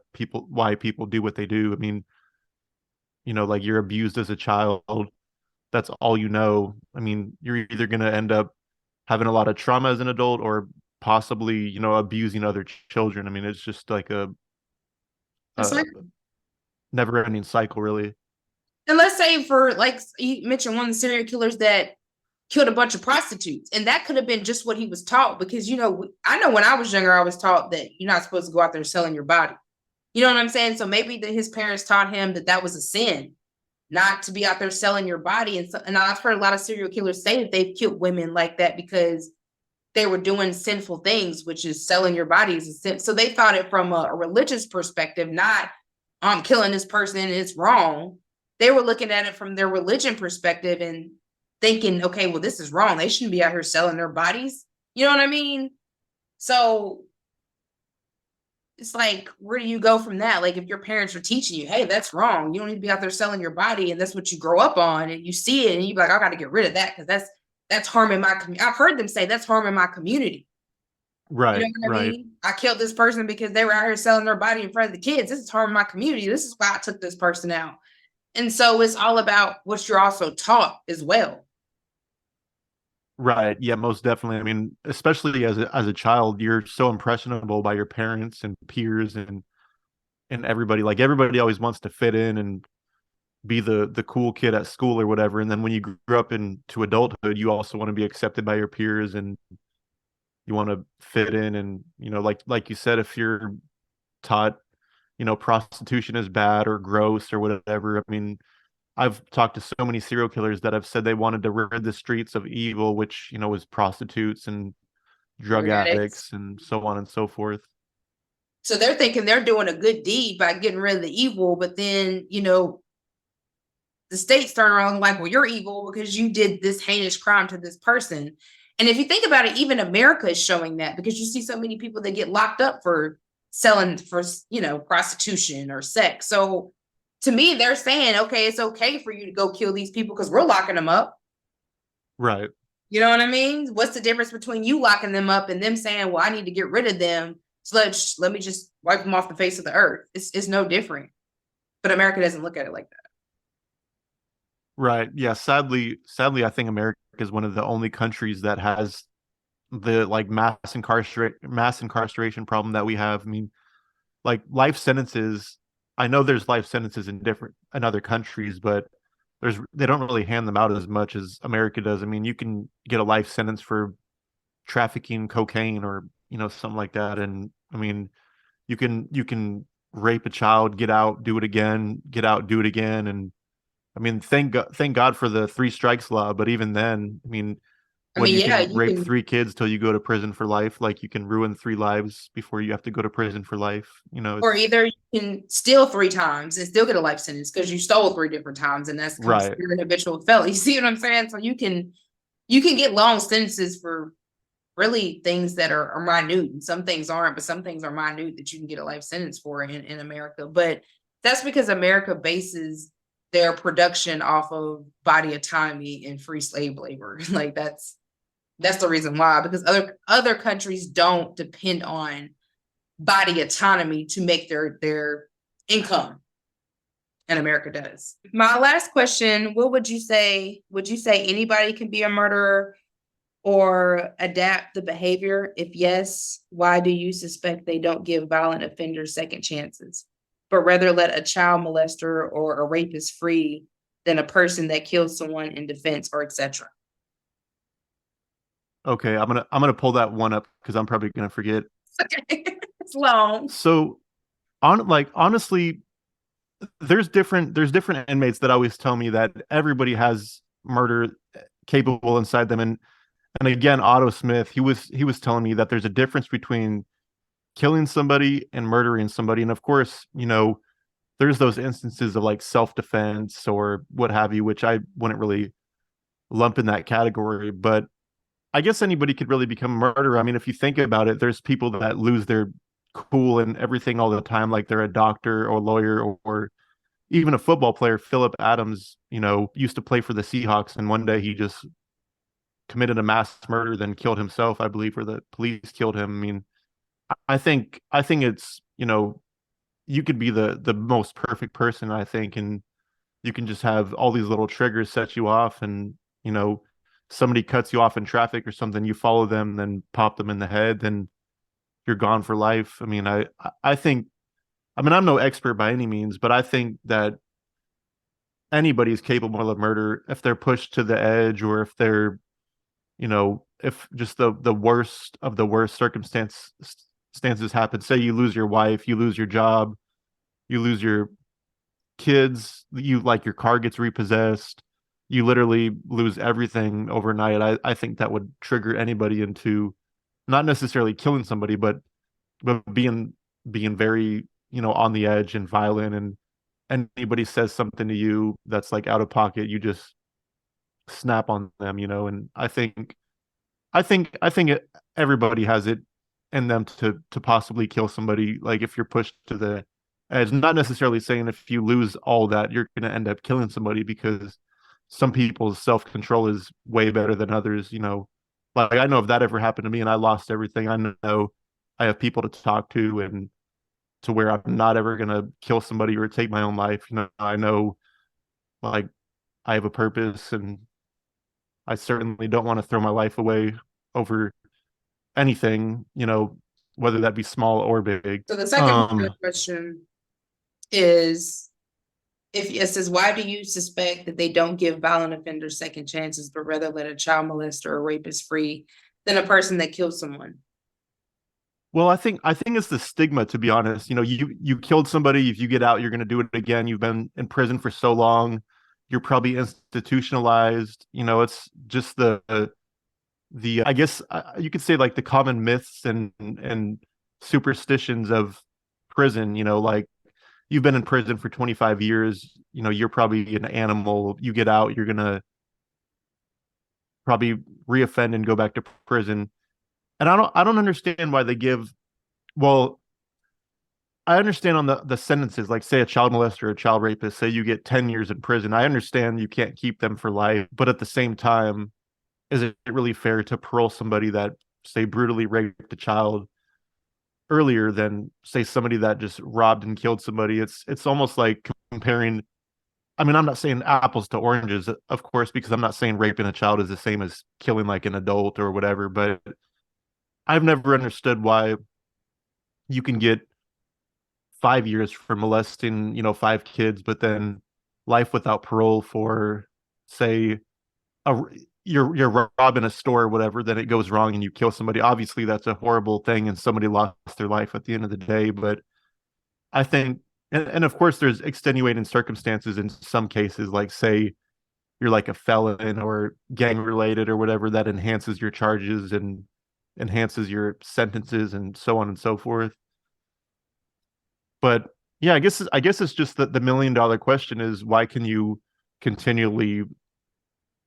why people do what they do. I mean, like you're abused as a child, that's all you know. I mean, you're either going to end up having a lot of trauma as an adult or possibly, abusing other children. I mean, it's just like
It's
a
like,
never ending cycle, really.
and let's say for, like you mentioned, one of the serial killers that killed a bunch of prostitutes, and that could have been just what he was taught, because I know when I was younger I was taught that you're not supposed to go out there selling your body. You know what I'm saying? So maybe that his parents taught him that was a sin, not to be out there selling your body. And I've heard a lot of serial killers say that they've killed women like that because they were doing sinful things, which is selling your body as a sin. So they thought it from a religious perspective, not I'm killing this person and it's wrong. They were looking at it from their religion perspective and thinking, okay, well, this is wrong. They shouldn't be out here selling their bodies. You know what I mean? So it's like, where do you go from that? Like, if your parents are teaching you, hey, that's wrong. You don't need to be out there selling your body, and that's what you grow up on, and you see it, and you're like, I got to get rid of that because that's harming my community. I've heard them say that's harming my community. You know what I
Right.
mean? I killed this person because they were out here selling their body in front of the kids. This is harming my community. This is why I took this person out. And so it's all about what you're also taught as well.
Right. Yeah, most definitely. I mean, especially as a child, you're so impressionable by your parents and peers and everybody. Like everybody always wants to fit in and be the cool kid at school or whatever. And then when you grow up into adulthood, you also want to be accepted by your peers and you want to fit in. And like you said, if you're taught prostitution is bad or gross or whatever, I mean, I've talked to so many serial killers that have said they wanted to rid the streets of evil, which was prostitutes and drug
Drug addicts.
addicts and so on and so forth.
So they're thinking they're doing a good deed by getting rid of the evil, but then the states turn around and like, well, you're evil because you did this heinous crime to this person. And if you think about it, even America is showing that, because you see so many people that get locked up for selling for, prostitution or sex. So to me, they're saying, okay, it's okay for you to go kill these people because we're locking them up.
Right.
You know what I mean? What's the difference between you locking them up and them saying, well, I need to get rid of them, so let me just wipe them off the face of the earth? It's no different. But America doesn't look at it like that.
Right. Yeah. Sadly, I think America is one of the only countries that has the like mass incarceration problem that we have. I mean, like life sentences. I know there's life sentences in other countries, but they don't really hand them out as much as America does. I mean, you can get a life sentence for trafficking cocaine or something like that, and I mean, you can rape a child, get out, do it again, get out, do it again, and I mean, thank God for the three strikes law. But even then, I mean,
I
when
mean,
you
yeah,
can
you
rape
can,
three kids till you go to prison for life, like you can ruin three lives before you have to go to prison for life.
or
It's
either you can steal 3 times and still get a life sentence because you stole 3 different times, and that's
right,
considered an habitual felony. You see what I'm saying? So you can get long sentences for really things that are minute, and some things aren't, but some things are minute that you can get a life sentence for in America. But that's because America bases their production off of body autonomy and free slave labor. Like that's the reason why, because other countries don't depend on body autonomy to make their income. and America does. My last question, what would you say? Would you say anybody can be a murderer or adapt the behavior? If yes, why do you suspect they don't give violent offenders second chances, but rather let a child molester or a rapist free than a person that kills someone in defense or etc.?
Okay, I'm gonna pull that one up because I'm probably gonna forget.
Okay. It's long.
So honestly, there's different inmates that always tell me that everybody has murder capable inside them. And again, Otto Smith, he was telling me that there's a difference between killing somebody and murdering somebody. And of course, there's those instances of like self-defense or what have you, which I wouldn't really lump in that category. But I guess anybody could really become a murderer. I mean, if you think about it, there's people that lose their cool and everything all the time, like they're a doctor or lawyer or even a football player. Philip Adams, used to play for the Seahawks, and one day he just committed a mass murder, then killed himself, I believe, or the police killed him. I mean, I think it's, you could be the most perfect person, I think, and you can just have all these little triggers set you off, and somebody cuts you off in traffic or something, you follow them, then pop them in the head, then you're gone for life. I mean, I think, I mean, I'm no expert by any means, but I think that anybody is capable of murder if they're pushed to the edge, or if they're, if just the worst of the worst circumstances happen. Say you lose your wife, you lose your job, you lose your kids, your car gets repossessed, you literally lose everything overnight. I think that would trigger anybody into not necessarily killing somebody, but being very, on the edge and violent. And anybody says something to you that's like out of pocket, you just snap on them. And everybody has it in them to possibly kill somebody. Like if you're pushed to the edge, not necessarily saying if you lose all that you're going to end up killing somebody, because some people's self-control is way better than others. Like I know if that ever happened to me and I lost everything, I know I have people to talk to, and to where I'm not ever going to kill somebody or take my own life. I know, like, I have a purpose, and I certainly don't want to throw my life away over anything, whether that be small or big.
So the second question is, if yes, is why do you suspect that they don't give violent offenders second chances, but rather let a child molester or rapist free than a person that kills someone?
Well, I think it's the stigma, to be honest. You killed somebody. If you get out, you're going to do it again. You've been in prison for so long. You're probably institutionalized. It's just the I guess you could say, like, the common myths and superstitions of prison. Like, you've been in prison for 25 years. You're probably an animal. You get out, you're gonna probably reoffend and go back to prison. And I don't understand why they give. Well, I understand on the sentences, like say a child molester or a child rapist, say you get 10 years in prison. I understand you can't keep them for life, but at the same time, is it really fair to parole somebody that, say, brutally raped a child earlier than, say, somebody that just robbed and killed somebody? It's almost like comparing. I mean, I'm not saying apples to oranges, of course, because I'm not saying raping a child is the same as killing like an adult or whatever, but I've never understood why you can get 5 years for molesting, 5 kids, but then life without parole for, say, a you're robbing a store or whatever, then it goes wrong and you kill somebody. Obviously, that's a horrible thing, and somebody lost their life at the end of the day. But I think, and of course, there's extenuating circumstances in some cases, like say you're like a felon or gang related or whatever, that enhances your charges and enhances your sentences and so on and so forth. But yeah, I guess it's just that the $1 million question is, why can you continually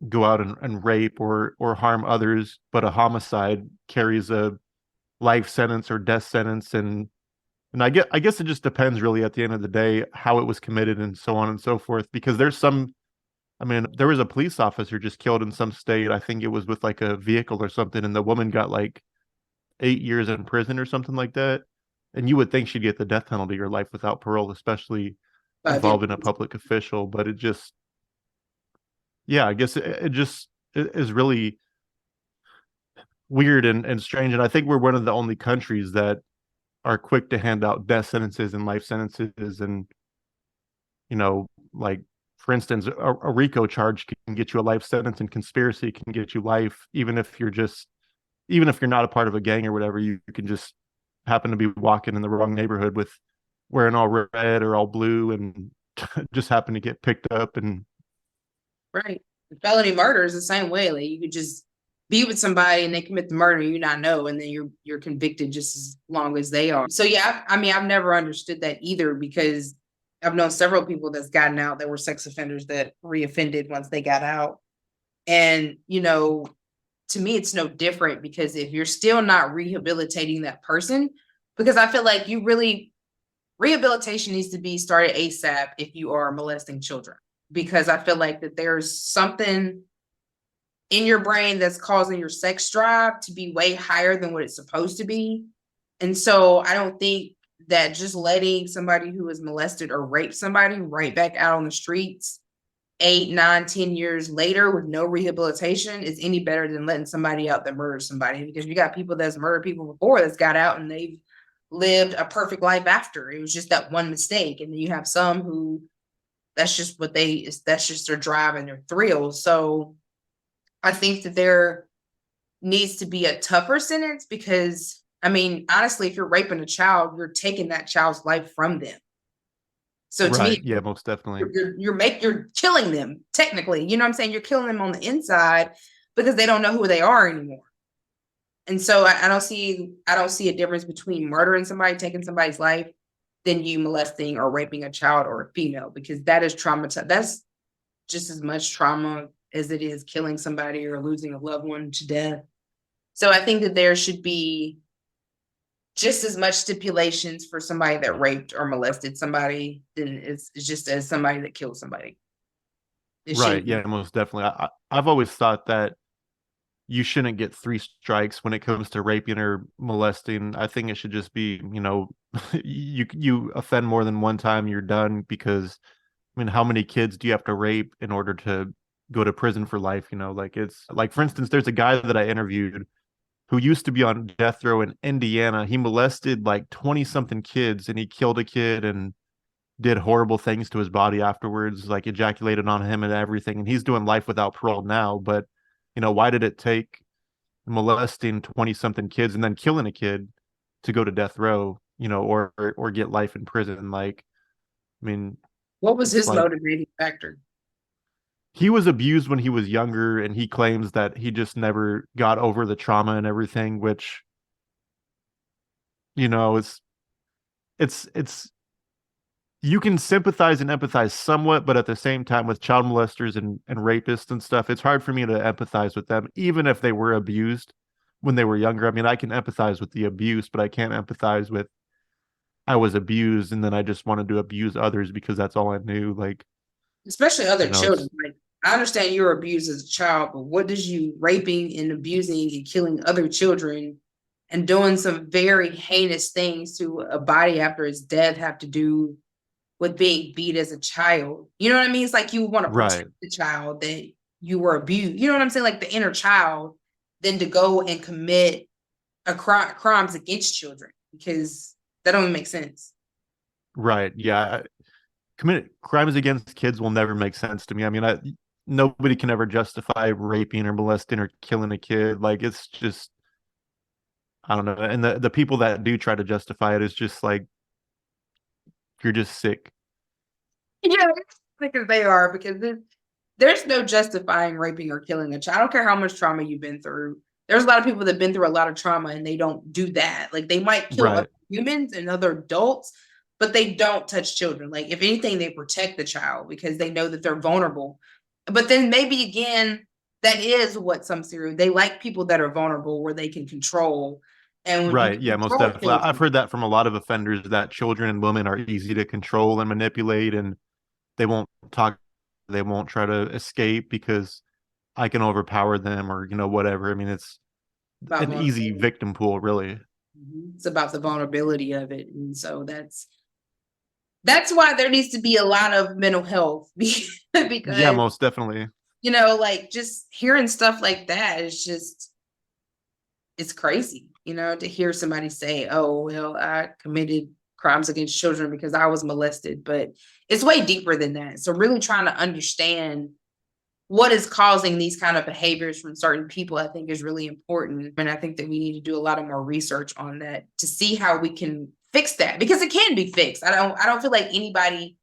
go out and rape or harm others, but a homicide carries a life sentence or death sentence? And I guess it just depends really at the end of the day how it was committed and so on and so forth. Because there's some, I mean, there was a police officer just killed in some state. I think it was with like a vehicle or something, and the woman got like 8 years in prison or something like that. And you would think she'd get the death penalty or life without parole, especially involving a public official, but it just, yeah, I guess it just it is really weird and strange. And I think we're one of the only countries that are quick to hand out death sentences and life sentences. And, like, for instance, a RICO charge can get you a life sentence, and conspiracy can get you life, even if you're not a part of a gang or whatever. You can just happen to be walking in the wrong neighborhood with wearing all red or all blue and just happen to get picked up. And
right. Felony murder is the same way. Like, you could just be with somebody and they commit the murder, you not know, and then you're convicted just as long as they are. So yeah, I mean, I've never understood that either, because I've known several people that's gotten out that were sex offenders that reoffended once they got out. And, to me, it's no different, because if you're still not rehabilitating that person, because I feel like rehabilitation needs to be started ASAP if you are molesting children, because I feel like that there's something in your brain that's causing your sex drive to be way higher than what it's supposed to be. And so I don't think that just letting somebody who has molested or raped somebody right back out on the streets 8, 9, 10 years later with no rehabilitation is any better than letting somebody out that murdered somebody, because you got people that's murdered people before that's got out and they've lived a perfect life after. It was just that one mistake. And then you have some who that's just their drive and their thrill. So I think that there needs to be a tougher sentence, because, I mean, honestly, if you're raping a child, you're taking that child's life from them. So to me,
yeah, most definitely.
You're killing them technically. You know what I'm saying? You're killing them on the inside because they don't know who they are anymore. And so I don't see a difference between murdering somebody, taking somebody's life, than you molesting or raping a child or a female, because that is traumatized. That's just as much trauma as it is killing somebody or losing a loved one to death. So I think that there should be just as much stipulations for somebody that raped or molested somebody than it's just as somebody that killed somebody.
Right. Yeah, most definitely. I've always thought that you shouldn't get 3 strikes when it comes to raping or molesting. I think it should just be, you offend more than one time, you're done. Because, I mean, how many kids do you have to rape in order to go to prison for life? Like, it's like, for instance, there's a guy that I interviewed who used to be on death row in Indiana. He molested like 20 something kids, and he killed a kid and did horrible things to his body afterwards, like ejaculated on him and everything. And he's doing life without parole now. But, why did it take molesting 20 something kids and then killing a kid to go to death row, or get life in prison? Like, I mean,
what was his motivating factor?
He was abused when he was younger, and he claims that he just never got over the trauma and everything, which, it's you can sympathize and empathize somewhat, but at the same time, with child molesters and rapists and stuff, it's hard for me to empathize with them, even if they were abused when they were younger. I mean, I can empathize with the abuse, but I can't empathize with, I was abused and then I just wanted to abuse others because that's all I knew. Like,
especially other children. Like, I understand you were abused as a child, but what does you raping and abusing and killing other children and doing some very heinous things to a body after its death have to do with being beat as a child? You know what I mean? It's like you want to protect the child that you were abused. You know what I'm saying? Like the inner child, than to go and commit crimes against children, because that don't make sense.
Right. Yeah. Commit crimes against kids will never make sense to me. I mean, nobody can ever justify raping or molesting or killing a kid. Like, it's just, I don't know. And the people that do try to justify it is just like, you're just sick.
Yeah, because they are, because there's no justifying raping or killing a child. I don't care how much trauma you've been through. There's a lot of people that have been through a lot of trauma and they don't do that. Like, they might kill other humans and other adults, but they don't touch children. Like, if anything, they protect the child because they know that they're vulnerable. But then maybe again, that is what some serial, they like people that are vulnerable where they can control. And
right. Yeah, most definitely. I've heard that from a lot of offenders, that children and women are easy to control and manipulate, and they won't talk, they won't try to escape because I can overpower them, or, whatever. I mean, it's an easy victim pool, really.
It's about the vulnerability of it. And so That's why there needs to be a lot of mental health
Yeah,
because,
most definitely.
like just hearing stuff like that is just, it's crazy, to hear somebody say, oh, well, I committed crimes against children because I was molested, but it's way deeper than that. So really trying to understand what is causing these kind of behaviors from certain people, I think is really important. And I think that we need to do a lot of more research on that to see how we can fix that, because it can be fixed. I don't feel like anybody,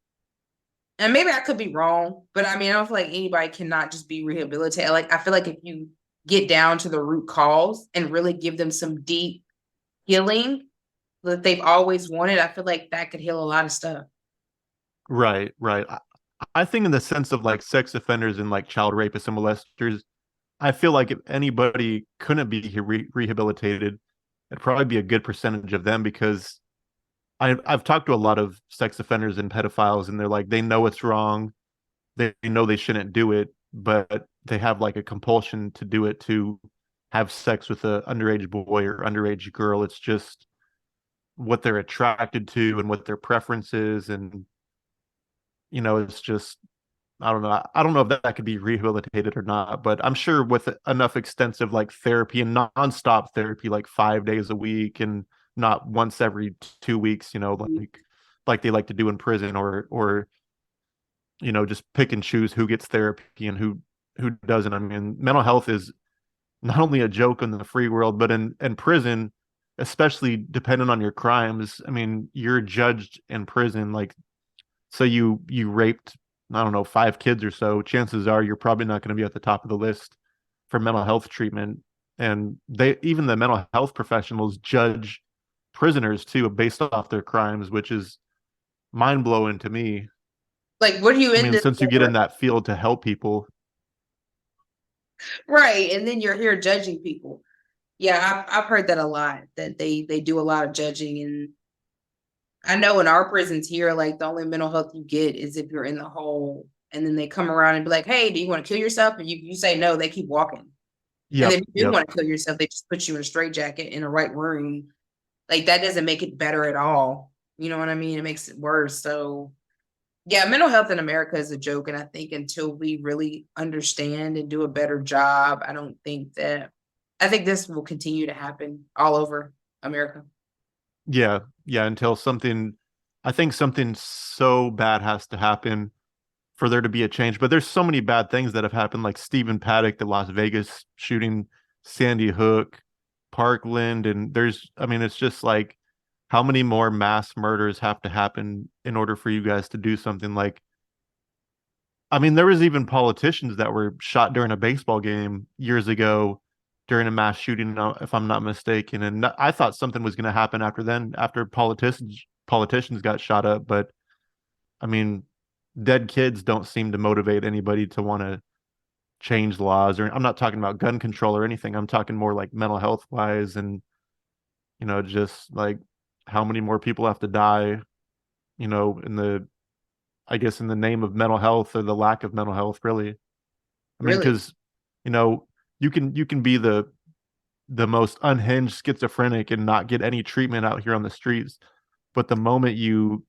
and maybe I could be wrong, but I mean, I don't feel like anybody cannot just be rehabilitated. Like, I feel like if you get down to the root cause and really give them some deep healing that they've always wanted, I feel like that could heal a lot of stuff.
Right, right. I think in the sense of like sex offenders and like child rapists and molesters, I feel like if anybody couldn't be rehabilitated, it'd probably be a good percentage of them because I've talked to a lot of sex offenders and pedophiles, and they're like they know it's wrong, they know they shouldn't do it, but they have like a compulsion to do it to have sex with a underage boy or underage girl. It's just what they're attracted to and what their preference is, and it's just I don't know. I don't know if that could be rehabilitated or not, but I'm sure with enough extensive like therapy and nonstop therapy, like 5 days a week and not once every 2 weeks, like they like to do in prison, or just pick and choose who gets therapy and who doesn't. I mean, mental health is not only a joke in the free world, but in prison, especially depending on your crimes. I mean, you're judged in prison, like so you raped, I don't know, 5 kids or so, chances are you're probably not going to be at the top of the list for mental health treatment. And even the mental health professionals judge prisoners too based off their crimes, which is mind blowing to me.
Like, what are you
I
in
mean,
this
since you get
for?
in that field to help people.
Right. And then you're here judging people. Yeah, I've heard that a lot, that they do a lot of judging. And I know in our prisons here, like the only mental health you get is if you're in the hole, and then they come around and be like, hey, do you want to kill yourself? And you say no, they keep walking. And
Yep,
if you do
yep.
want to kill yourself, they just put you in a straitjacket in the right room. Like, that doesn't make it better at all. You know what I mean? It makes it worse. So yeah, mental health in America is a joke. And I think until we really understand and do a better job, I think this will continue to happen all over America.
Yeah, yeah, until something, I think something so bad has to happen for there to be a change. But there's so many bad things that have happened, like Stephen Paddock, the Las Vegas shooting, Sandy Hook, Parkland, and I mean, it's just like, how many more mass murders have to happen in order for you guys to do something like, I mean, there was even politicians that were shot during a baseball game years ago during a mass shooting, if I'm not mistaken. And I thought something was going to happen after then, after politicians got shot up. But I mean, dead kids don't seem to motivate anybody to want to change laws. Or I'm not talking about gun control or anything. I'm talking more like mental health wise, and just like how many more people have to die, in the I guess in the name of mental health or the lack of mental health, really. I mean,
Really,
because you know, you can be the most unhinged schizophrenic and not get any treatment out here on the streets, but the moment you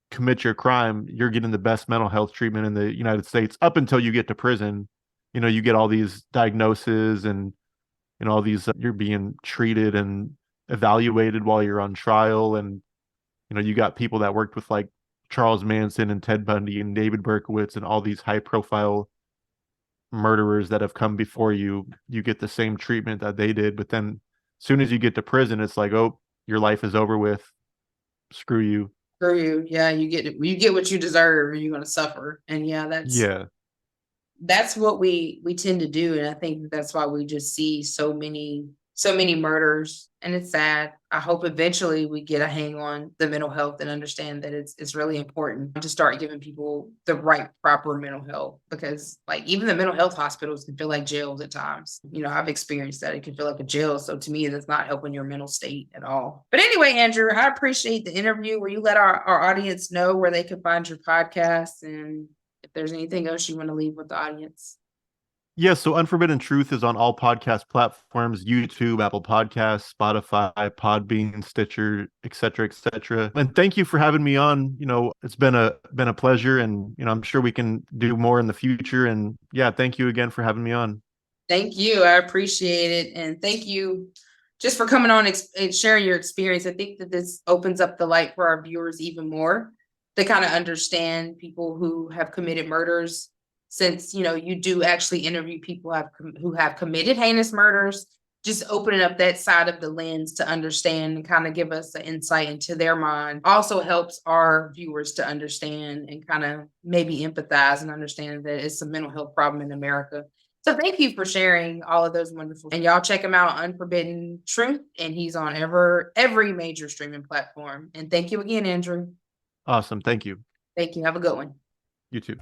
commit your crime, you're getting the best mental health treatment in the United States up until you get to prison. You get all these diagnoses and all these you're being treated and evaluated while you're on trial, and you got people that worked with like Charles Manson and Ted Bundy and David Berkowitz and all these high profile murderers that have come before you. You get the same treatment that they did, but then as soon as you get to prison, it's like, oh, your life is over with. Screw you.
screw you. Yeah, you get what you deserve, and you're gonna suffer. And yeah,
Yeah.
that's what we tend to do. And I think that's why we just see so many murders, and it's sad. I hope eventually we get a hang on the mental health and understand that it's really important to start giving people the right proper mental health, because like even the mental health hospitals can feel like jails at times. I've experienced that. It can feel like a jail. So to me, that's not helping your mental state at all. But anyway, Andrew, I appreciate the interview where you let our audience know where they can find your podcast, and if there's anything else you want to leave with the audience.
Yeah, so Unforbidden Truth is on all podcast platforms: YouTube, Apple Podcasts, Spotify, Podbean, Stitcher, et cetera, et cetera. And thank you for having me on. It's been a pleasure, and I'm sure we can do more in the future. And yeah, thank you again for having me on.
Thank you. I appreciate it. And thank you just for coming on and sharing your experience. I think that this opens up the light for our viewers even more to kind of understand people who have committed murders, since you do actually interview people who have committed heinous murders. Just opening up that side of the lens to understand and kind of give us an insight into their mind also helps our viewers to understand and kind of maybe empathize and understand that it's a mental health problem in America. So thank you for sharing all of those wonderful, and y'all check him out, Unforbidden Truth, and he's on every major streaming platform. And thank you again, Andrew.
Awesome. Thank you.
Thank you. Have a good one.
You too.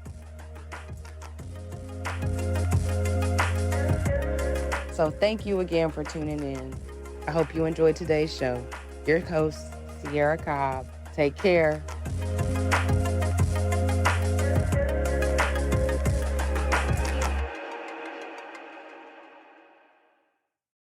So thank you again for tuning in. I hope you enjoyed today's show. Your host, Sierra Cobb. Take care.